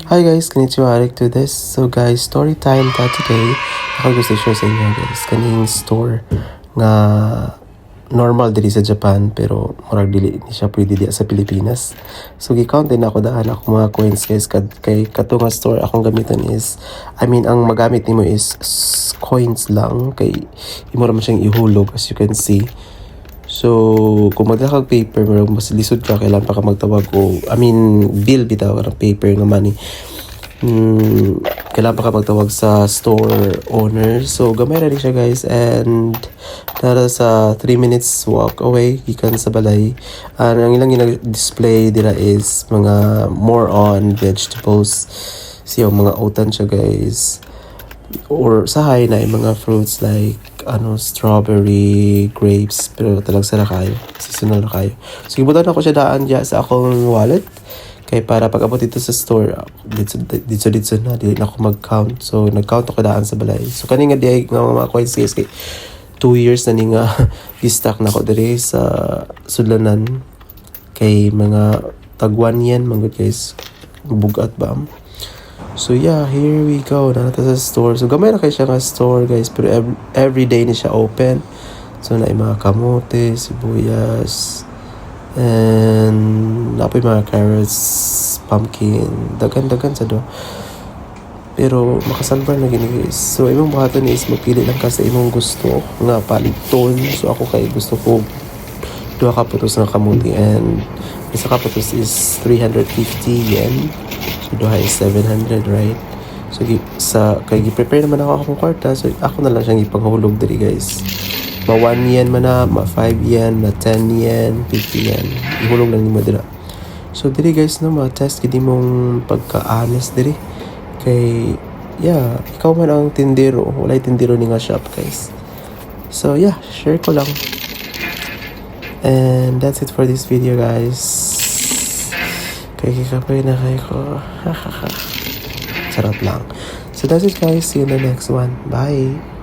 Hi guys, konnichiwa, Arik to this. So guys, story time ta today. Ako gusto share sa inyo guys. Kaning store nga normal diri sa Japan pero murag dili ni siya pwede diya sa Pilipinas. So gi-count din ako daan ako mga coins guys kay kato nga store akong gamiton is ang magamit nimo is coins lang kay imo ra man siyang ihulog as you can see. So, kung magdala kag paper, mas lisod ka, kailangan pa ka magtawag o, bill bitaw ka ng paper nga money. Kailangan pa ka magtawag sa store owner. So, gamay rin siya guys. And, tara sa 3 minutes walk away, gikan sa balay. Ang ilang display dila is mga more on vegetables. Siya, mga otan siya guys. Or sa high na yung mga fruits like strawberry, grapes, pero talagang sara kayo, seasonal na kayo. So ibutan ako siya daan diya sa akong wallet kay para pag abot dito sa store dito na dili na ako mag-count. So nag-count ako daan sa balay. So kani nga di nga mga coins guys kay 2 years na ni nga i-stock na ko diri sa sudlanan kay mga tag 1 yen manggod guys, bugat ba. So yeah, here we go. Nanata sa store. So gamay na kayo siya nga store guys. Pero every day ni siya open. So na mga kamote, sibuyas, and napoy mga carrots, pumpkin, dagan-dagan sa do. Pero makasalbar na gini guys. So imong buhaton is magpili lang ka sa imong gusto nga paliton. So ako kay gusto ko 2 kaputos nga kamote and isa kaputos is 350 yen. So, duha is 700, right? So, kay gi-prepare naman ako akong kwarta. So, ako na lang siyang ipanghulog diri guys. Ma 1 yen man na, ma 5 yen, ma 10 yen, 50 yen. Ihulog lang nimo dira. So, diri guys no, ma-test gid mong pagka-honest diri. Kay, yeah, ikaw man ang tindero. Walay tindero ni nga shop guys. So, yeah, share ko lang. And that's it for this video guys. Kikikapay na kayo ko. Sarap lang. So that's it guys. See you in the next one. Bye.